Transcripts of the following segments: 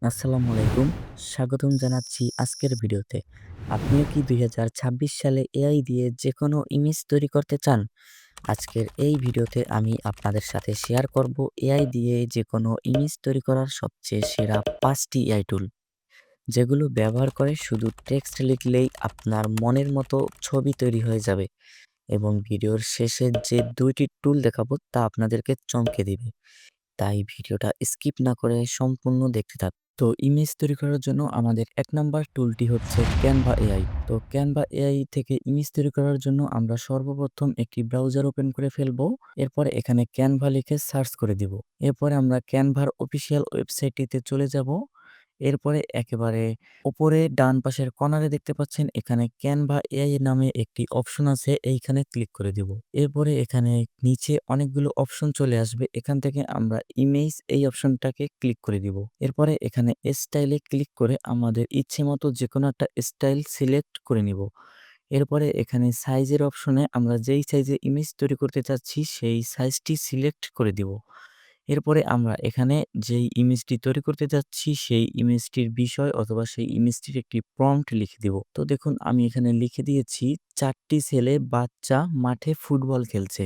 আসসালামু আলাইকুম। স্বাগতম জানাচ্ছি আজকের ভিডিওতে। আপনিও কি ২০২৬ সালে এআই দিয়ে যেকোনো ইমেজ তৈরি করতে চান? আজকের এই ভিডিওতে আমি আপনাদের সাথে শেয়ার করব এআই দিয়ে যেকোনো ইমেজ তৈরি করার সবচেয়ে সেরা ৫ টি এআই টুল। যেগুলো ব্যবহার করে শুধু টেক্সট লিখলেই আপনার মনের মতো ছবি তৈরি হয়ে যাবে এবং ভিডিওর শেষে যে ২ টি টুল দেখাবো তা আপনাদেরকে চমকে দিবে। তাই ভিডিওটা স্কিপ না করে সম্পূর্ণ দেখতে থাকুন। তো ইমেজ তৈরি করার জন্য আমাদের ১ নাম্বার টুলটি হচ্ছে Canva AI। তো Canva AI থেকে ইমেজ তৈরি করার জন্য আমরা সর্বপ্রথম একটি ব্রাউজার ওপেন করে ফেলবো। এরপরে এখানে Canva লিখে সার্চ করে দিব। এরপরে আমরা Canva-র অফিসিয়াল ওয়েবসাইটটিতে চলে যাব। এরপরে একেবারে উপরে ডান পাশের কর্নারে দেখতে পাচ্ছেন এখানে Canva AI নামে একটি অপশন আছে, এইখানে ক্লিক করে দিব। এরপরে এখানে নিচে অনেকগুলো অপশন চলে আসবে। এখান থেকে আমরা ইমেজ এই অপশনটাকে ক্লিক করে দিব। এরপরে এখানে স্টাইলে ক্লিক করে আমাদের ইচ্ছেমতো যেকোনো একটা স্টাইল সিলেক্ট করে নিব। এরপরে এখানে সাইজের অপশনে আমরা যেই সাইজে ইমেজ তৈরি করতে চাচ্ছি সেই সাইজটি সিলেক্ট করে দিব। এরপরে আমরা এখানে যেই ইমেজটি তৈরি করতে যাচ্ছি সেই ইমেজটির বিষয় অথবা সেই ইমেজটির একটি প্রম্পট লিখে দিব। তো দেখুন আমি এখানে লিখে দিয়েছি ৪ টি ছেলে বাচ্চা মাঠে ফুটবল খেলছে।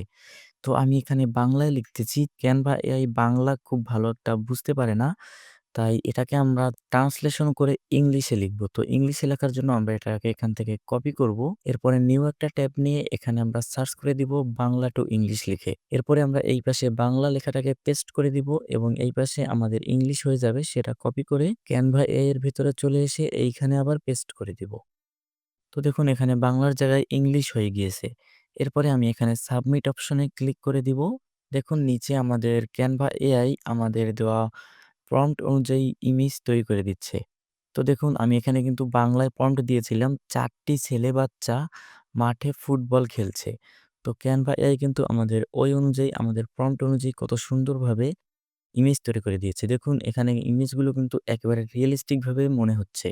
তো আমি এখানে বাংলায় লিখতেছি। Canva AI বাংলা খুব ভালো একটা বুঝতে পারে না। তাই এটাকে আমরা ট্রান্সলেশন করে ইংলিশে লিখব। তো ইংলিশে লেখার জন্য আমরা এটাকে এখান থেকে কপি করব। এরপরে নিউ একটা ট্যাব নিয়ে এখানে আমরা সার্চ করে দিব বাংলা টু ইংলিশ লিখে। এরপরে আমরা এই পাশে বাংলা লেখাটাকে পেস্ট করে দিব এবং এই পাশে আমাদের ইংলিশ হয়ে যাবে সেটা কপি করে Canva AI এর ভিতরে চলে এসে এইখানে আবার পেস্ট করে দিব। তো দেখুন এখানে বাংলার জায়গায় ইংলিশ হয়ে গিয়েছে। এরপরে আমি এখানে সাবমিট অপশনে ক্লিক করে দিব। দেখুন নিচে আমাদের Canva AI আমাদের দেওয়া প্রম্পট অনুযায়ী ইমেজ তৈরি করে দিচ্ছে। তো দেখুন আমি এখানে কিন্তু বাংলায় প্রম্পট দিয়েছিলাম ৪ টি ছেলে বাচ্চা মাঠে ফুটবল খেলছে। তো Canva AI কিন্তু আমাদের ওই অনুযায়ী আমাদের প্রম্পট অনুযায়ী কত সুন্দরভাবে ইমেজ তৈরি করে দিয়েছে। দেখুন এখানে ইমেজগুলো কিন্তু একেবারে রিয়ালিস্টিক ভাবে মনে হচ্ছে।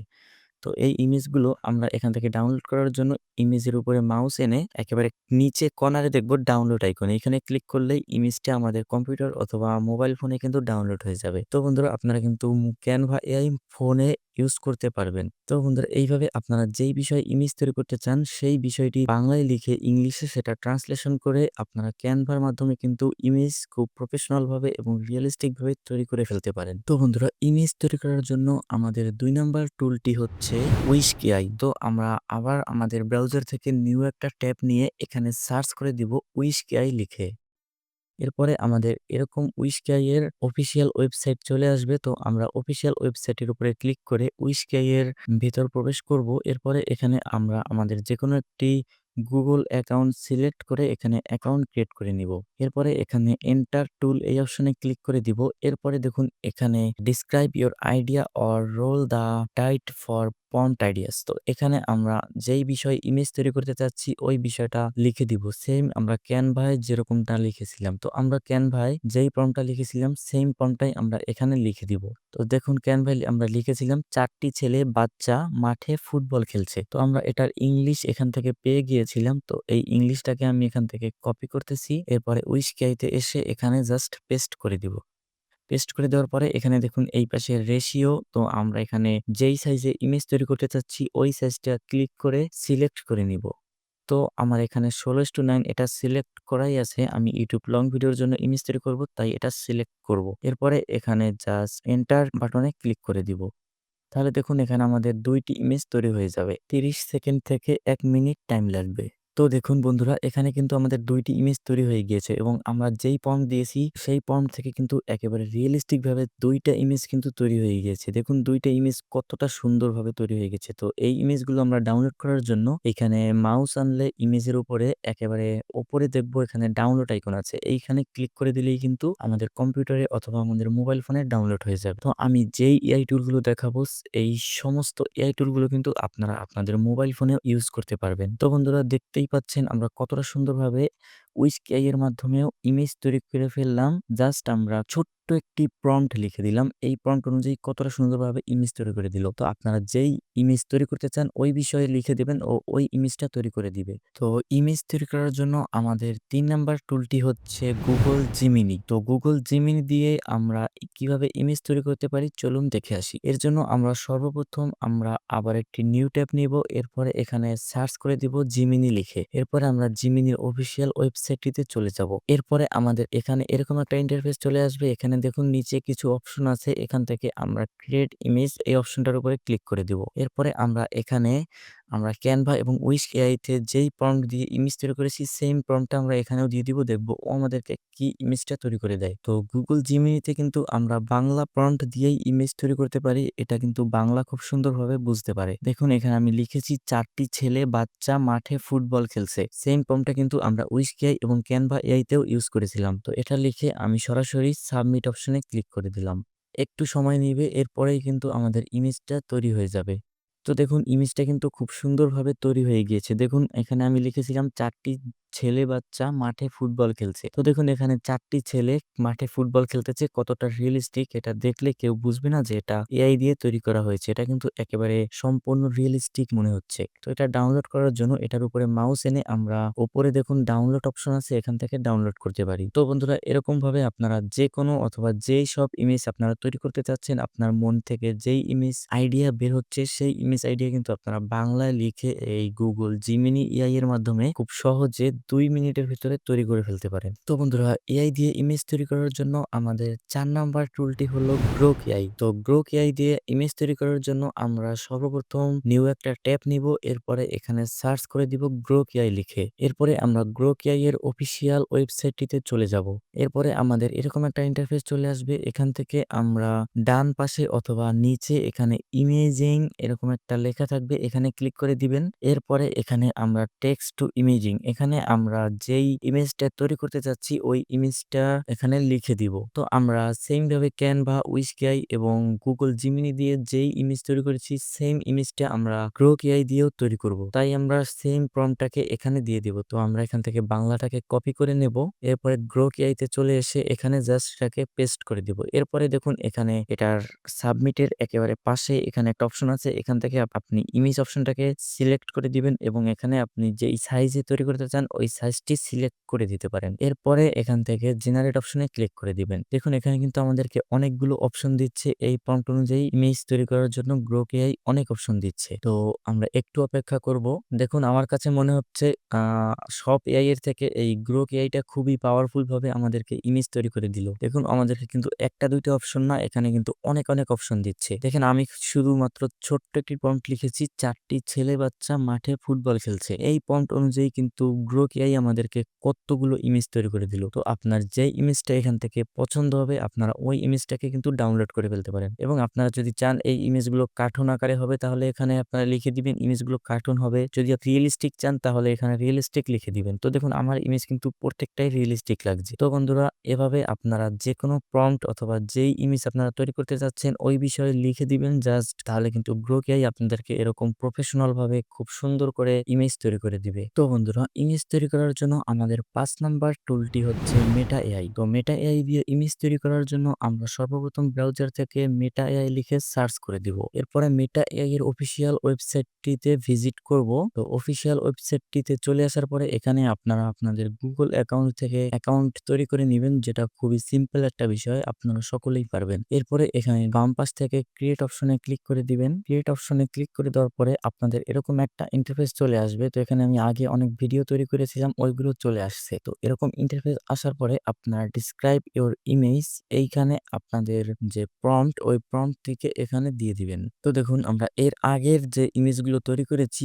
তো এই ইমেজগুলো আমরা এখান থেকে ডাউনলোড করার জন্য ইমেজের উপরে মাউস এনে একেবারে নিচে কর্নারে দেখব ডাউনলোড আইকন। এখানে ক্লিক করলেই ইমেজটা আমাদের কম্পিউটার অথবা মোবাইল ফোনে কিন্তু ডাউনলোড হয়ে যাবে। তো বন্ধুরা আপনারা কিন্তু Canva AI ফোনে ইউজ করতে পারবেন। তো বন্ধুরা এইভাবে আপনারা যেই বিষয়ে ইমেজ তৈরি করতে চান সেই বিষয়টি বাংলায় লিখে ইংলিশে সেটা ট্রান্সলেশন করে আপনারা Canva-র মাধ্যমে কিন্তু ইমেজ খুব প্রফেশনাল ভাবে এবং রিয়ালিস্টিক ভাবে তৈরি করে ফেলতে পারেন। তো বন্ধুরা ইমেজ তৈরি করার জন্য আমাদের ২ নাম্বার টুলটি হচ্ছে Whisk AI। তো আমরা আবার আমাদের ব্রাউজার থেকে নিউ একটা ট্যাব নিয়ে এখানে সার্চ করে দিব Whisk AI লিখে। এরপরে আমাদের এরকম Whisk AI এর অফিসিয়াল ওয়েবসাইট চলে আসবে। তো আমরা অফিসিয়াল ওয়েবসাইটের উপরে ক্লিক করে Whisk AI এর ভিতর প্রবেশ করব। এরপরে এখানে আমরা আমাদের যেকোনো একটি Google অ্যাকাউন্ট সিলেক্ট করে এখানে অ্যাকাউন্ট ক্রিয়েট করে নিব। এরপরে এখানে এন্টার টুল এই অপশনে ক্লিক করে দিব। এরপরে দেখুন এখানে describe your idea or role the ডাইট ফর প্রম্পট আইডিয়াস। তো এখানে আমরা যেই বিষয়ে ইমেজ তৈরি করতে চাচ্ছি ওই বিষয়টা লিখে দিব। সেম আমরা Canva-য় যেরকমটা লিখেছিলাম। তো আমরা Canva-য় যেই প্রম্পটটা লিখেছিলাম সেম প্রম্পটটাই আমরা এখানে লিখে দিব। তো দেখুন Canva-য় আমরা লিখেছিলাম ৪ টি ছেলে বাচ্চা মাঠে ফুটবল খেলছে। তো আমরা এটার ইংলিশ এখান থেকে পেয়ে গিয়েছিলাম। তো এই ইংলিশটাকে আমি এখান থেকে কপি করতেছি। এরপরে Whisk AI-তে এসে এখানে জাস্ট পেস্ট করে দিব। পেস্ট করে দেওয়ার পরে এখানে দেখুন এই পাশে রেশিও, তো আমরা এখানে যেই সাইজে ইমেজ তৈরি করতে চাচ্ছি ওই সাইজটা ক্লিক করে সিলেক্ট করে নিব। তো আমার এখানে 16:9 এটা সিলেক্ট করাই আছে। আমি YouTube লং ভিডিওর জন্য ইমেজ তৈরি করব তাই এটা সিলেক্ট করব। এরপরে এখানে জাস্ট এন্টার বাটনে ক্লিক করে দিব। তাহলে দেখুন এখানে আমাদের ২ টি ইমেজ তৈরি হয়ে যাবে। ৩০ সেকেন্ড থেকে ১ মিনিট টাইম লাগবে। তো দেখুন বন্ধুরা এখানে কিন্তু আমাদের ২ টি ইমেজ তৈরি হয়ে গিয়েছে এবং আমরা যেই প্রম্পট দিয়েছি সেই প্রম্পট থেকে কিন্তু একেবারে রিয়ালিস্টিক ভাবে ২ টা ইমেজ কিন্তু তৈরি হয়ে গিয়েছে। দেখুন ২ টা ইমেজ কতটা সুন্দরভাবে তৈরি হয়ে গেছে। তো এই ইমেজগুলো আমরা ডাউনলোড করার জন্য এখানে মাউস আনলে ইমেজের উপরে একেবারে উপরে দেখব এখানে ডাউনলোড আইকন আছে। এইখানে ক্লিক করে দিলেই কিন্তু আমাদের কম্পিউটারে অথবা আমাদের মোবাইল ফোনে ডাউনলোড হয়ে যাবে। তো আমি যেই এআই টুলগুলো দেখাবো এই সমস্ত এআই টুলগুলো কিন্তু আপনারা আপনাদের মোবাইল ফোনেও ইউজ করতে পারবেন। তো বন্ধুরা দেখতেই পাচ্ছেন আমরা কতটা সুন্দরভাবে উইস্ক এআই এর মাধ্যমেও ইমেজ তৈরি করে ফেললাম। জাস্ট আমরা ছোট্ট একটি প্রম্পট লিখে দিলাম। এই প্রম্পট অনুযায়ী কতটা সুন্দরভাবে ইমেজ তৈরি করে দিল। তো আপনারা যেই ইমেজ তৈরি করতে চান ওই বিষয়ে লিখে দিবেন ও ওই ইমেজটা তৈরি করে দিবে। তো ইমেজ তৈরি করার জন্য আমাদের ৩ নাম্বার টুলটি হচ্ছে Google Gemini। তো Google Gemini দিয়ে আমরা কিভাবে ইমেজ তৈরি করতে পারি চলুন দেখে আসি। এর জন্য আমরা সর্বপ্রথম আবার একটি নিউ ট্যাব নিব। এরপরে এখানে সার্চ করে দিব Gemini লিখে। এরপরে আমরা Geminiর অফিসিয়াল ওয়েবসাইটটিতে চলে যাব। এরপরে আমাদের এখানে এরকম একটা ইন্টারফেস চলে আসবে। এখানে দেখুন নিচে কিছু অপশন আছে। এখান থেকে আমরা ক্রিয়েট ইমেজ এই অপশনটার উপরে ক্লিক করে দিব। এরপরে আমরা ক্যানভা এবং উইস্ক এআইতে যেই প্রম্পট দিয়ে ইমেজ তৈরি করেছি সেম প্রম্পটটা আমরা এখানেও দিয়ে দিব। দেখব ও আমাদেরকে কি ইমেজটা তৈরি করে দেয়। তো Google Geminiতে কিন্তু আমরা বাংলা প্রম্পট দিয়েই ইমেজ তৈরি করতে পারি। এটা কিন্তু বাংলা খুব সুন্দরভাবে বুঝতে পারে। দেখুন এখানে আমি লিখেছি ৪টি ছেলে বাচ্চা মাঠে ফুটবল খেলছে। সেম প্রম্পটটা কিন্তু আমরা উইস্ক এআই এবং ক্যানভা এআইতেও ইউজ করেছিলাম। তো এটা লিখে আমি সরাসরি সাবমিট অপশনে ক্লিক করে দিলাম। একটু সময় নিবে এরপরেই কিন্তু আমাদের ইমেজটা তৈরি হয়ে যাবে। তো দেখুন ইমেজটা কিন্তু খুব সুন্দরভাবে তৈরি হয়ে গিয়েছে। দেখুন এখানে আমি লিখেছিলাম ৪টি ছেলে বাচ্চা মাঠে ফুটবল খেলছে। তো দেখুন এখানে ৪টি ছেলে মাঠে ফুটবল খেলতেছে। কতটা রিয়েলিস্টিক এটা দেখলে কেউ বুঝবে না যে এটা এআই দিয়ে তৈরি করা হয়েছে। এটা কিন্তু একেবারে সম্পূর্ণ রিয়েলিস্টিক মনে হচ্ছে। তো এটা ডাউনলোড করার জন্য এটার উপরে মাউস এনে আমরা উপরে দেখুন ডাউনলোড অপশন আছে এখান থেকে ডাউনলোড করতে পারি। তো বন্ধুরা এরকম ভাবে আপনারা যেকোনো অথবা যেই সব ইমেজ আপনারা তৈরি করতে চাচ্ছেন আপনার মন থেকে যেই ইমেজ আইডিয়া বের হচ্ছে সেই ইমেজ আইডিয়া কিন্তু আপনারা বাংলায় লিখে এই Google Gemini এআই এর মাধ্যমে খুব সহজে ২ মিনিটের ভিতরে তৈরি করে ফেলতে পারেন। তো বন্ধুরা এআই দিয়ে ইমেজ তৈরি করার জন্য আমাদের ৪ নাম্বার টুলটি হলো Grok AI। তো Grok AI দিয়ে ইমেজ তৈরি করার জন্য আমরা সর্বপ্রথম নিউ একটা ট্যাব নিব। এরপরে এখানে সার্চ করে দিব Grok AI লিখে। এরপরে আমরা Grok AI এর অফিসিয়াল ওয়েবসাইটটিতে চলে যাব। এরপরে আমাদের এরকম একটা ইন্টারফেস চলে আসবে। এখান থেকে আমরা ডান পাশে অথবা নিচে এখানে ইমেজিং এরকম একটা লেখা থাকবে। এখানে ক্লিক করে দিবেন। এরপরে এখানে আমরা টেক্সট টু ইমেজিং এখানে আমরা যেই ইমেজটা তৈরি করতে চাচ্ছি ওই ইমেজটা এখানে লিখে দিব। তো আমরা সেম ভাবে ক্যানভা, উইস্ক এআই এবং Google Gemini দিয়ে যেই ইমেজ তৈরি করেছি সেম ইমেজটা আমরা Grok AI দিয়েও তৈরি করব। তাই আমরা সেম প্রম্পটটাকে এখানে দিয়ে দিব। তো আমরা এখান থেকে বাংলাটাকে কপি করে নেব। এরপরে Grok AI তে চলে এসে এখানে জাস্ট এটাকে পেস্ট করে দিব। এরপরে দেখুন এখানে এটার সাবমিটের একেবারে পাশে এখানে একটা অপশন আছে। এখান থেকে আপনি ইমেজ অপশনটাকে সিলেক্ট করে দিবেন এবং এখানে আপনি যেই সাইজে তৈরি করতে চান ওই সাইজটি সিলেক্ট করে দিতে পারেন। এরপরে এখান থেকে জেনারেট অপশনে ক্লিক করে দিবেন। দেখুন এখানে কিন্তু আমাদেরকে অনেকগুলো অপশন দিচ্ছে। এই প্রম্পট অনুযায়ী ইমেজ তৈরি করার জন্য Grok AI অনেক অপশন দিচ্ছে। তো আমরা একটু অপেক্ষা করব। দেখুন আমার কাছে মনে হচ্ছে সব এআই এর থেকে এই Grok AI টা খুবই পাওয়ারফুল ভাবে আমাদেরকে ইমেজ তৈরি করে দিল। দেখুন আমাদেরকে কিন্তু একটা দুইটা অপশন না এখানে কিন্তু অনেক অপশন দিচ্ছে। দেখেন আমি শুধুমাত্র ছোট্ট একটি প্রম্পট লিখেছি ৪টি ছেলে বাচ্চা মাঠে ফুটবল খেলছে। এই প্রম্পট অনুযায়ী কিন্তু Grok AI আমাদেরকে কতগুলো ইমেজ তৈরি করে দিল। তো আপনার যেই ইমেজটা এখান থেকে পছন্দ হবে আপনারা ওই ইমেজটাকে কিন্তু ডাউনলোড করে ফেলতে পারেন এবং আপনারা যদি চান এই ইমেজগুলো কার্টুন আকারে হবে তাহলে এখানে আপনারা লিখে দিবেন ইমেজগুলো কার্টুন হবে। যদি আপনি রিয়েলিস্টিক চান তাহলে এখানে রিয়েলিস্টিক লিখে দিবেন। তো দেখুন আমার ইমেজ কিন্তু প্রত্যেকটাই রিয়েলিস্টিক লাগছে। তো বন্ধুরা এভাবে আপনারা যেকোনো প্রম্পট অথবা যেই ইমেজ আপনারা তৈরি করতে চাচ্ছেন ওই বিষয়ে লিখে দিবেন জাস্ট তাহলে কিন্তু Grok AI আপনাদেরকে এরকম প্রফেশনাল ভাবে খুব সুন্দর করে ইমেজ তৈরি করে দিবে। তো বন্ধুরা ইমেজ তৈরি করার জন্য আমাদের ৫ নাম্বার টুলটি হচ্ছে Meta AI। তো Meta AI দিয়ে ইমেজ তৈরি করার জন্য আমরা সর্বপ্রথম ব্রাউজার থেকে Meta AI লিখে সার্চ করে দিব। এরপরে Meta AI এর অফিসিয়াল ওয়েবসাইটটিতে ভিজিট করব। তো অফিসিয়াল ওয়েবসাইটটিতে চলে আসার পরে এখানে আপনারা আপনাদের Google অ্যাকাউন্ট থেকে অ্যাকাউন্ট তৈরি করে নিবেন যেটা খুবই সিম্পল একটা বিষয় আপনারা সকলেই পারবেন। এরপরে এখানে বাম পাশ থেকে ক্রিয়েট অপশনে ক্লিক করে দিবেন। ক্রিয়েট অপশনে ক্লিক করে দেওয়ার পরে আপনাদের এরকম একটা ইন্টারফেস চলে আসবে। তো এখানে আমি আগে অনেক ভিডিও তৈরি করেছিলাম ওইগুলো চলে আসছে। তো এরকম ইন্টারফেস আসার পরে আপনার ডিসক্রাইব ইওর ইমেজ এইখানে আপনাদের যে প্রম্পট ওই প্রম্পট থেকে এখানে দিয়ে দিবেন। তো দেখুন আমরা এর আগের যে ইমেজগুলো তৈরি করেছি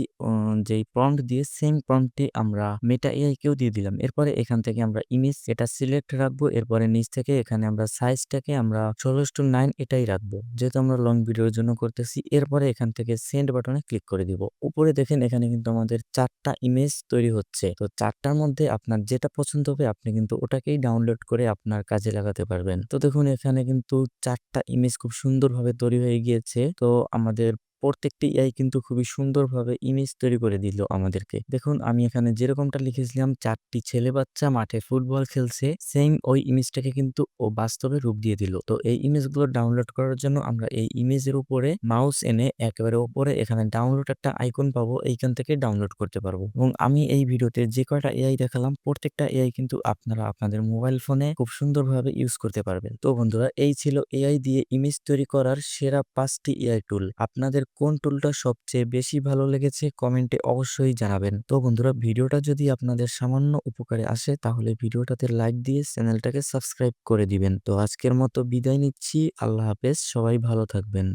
যেই প্রম্পট দিয়ে সেম প্রম্পটটি আমরা Meta AI কেও দিয়ে দিলাম। এরপরে এখান থেকে আমরা ইমেজ এটা সিলেক্ট রাখবো। এরপরে নিচ থেকে এখানে আমরা সাইজটাকে আমরা ১৬:৯ এটাই রাখবো। যেহেতু আমরা লং ভিডিওর জন্য করতেছি। এরপরে এখান থেকে সেন্ড বাটনে ক্লিক করে দিব। উপরে দেখেন এখানে কিন্তু আমাদের ৪টা ইমেজ তৈরি হচ্ছে। তো ৪টার মধ্যে আপনার যেটা পছন্দ হবে আপনি কিন্তু ওটাকেই ডাউনলোড করে আপনার কাজে লাগাতে পারবেন। তো দেখুন এখানে কিন্তু ৪টা ইমেজ খুব সুন্দরভাবে তৈরি হয়ে গিয়েছে। তো আমাদের প্রত্যেকটি এআই কিন্তু খুবই সুন্দরভাবে ইমেজ তৈরি করে দিল আমাদেরকে। দেখুন আমি এখানে যেরকমটা লিখেছিলাম ৪ টি ছেলে বাচ্চা মাঠে ফুটবল খেলছে, সেম ওই ইমেজটাকে কিন্তু ও বাস্তবে রূপ দিয়ে দিল। তো এই ইমেজগুলো ডাউনলোড করার জন্য আমরা এই ইমেজের উপরে মাউস এনে একেবারে উপরে এখানে ডাউনলোড একটা আইকন পাবো, এইখান থেকে ডাউনলোড করতে পারবো। এবং আমি এই ভিডিওতে যে কয়টা এআই দেখালাম প্রত্যেকটা এআই কিন্তু আপনারা আপনাদের মোবাইল ফোনে খুব সুন্দরভাবে ইউজ করতে পারবেন। তো বন্ধুরা এই ছিল এআই দিয়ে ইমেজ তৈরি করার সেরা 5টি এআই টুল। আপনাদের কোন টুলটা সবচেয়ে বেশি ভালো লেগেছে কমেন্টে অবশ্যই জানাবেন। তো বন্ধুরা ভিডিওটা যদি আপনাদের সামান্য উপকারে আসে তাহলে ভিডিওটাতে লাইক দিয়ে চ্যানেলটাকে সাবস্ক্রাইব করে দিবেন। তো আজকের মতো বিদায় নিচ্ছি। আল্লাহ হাফেজ, সবাই ভালো থাকবেন।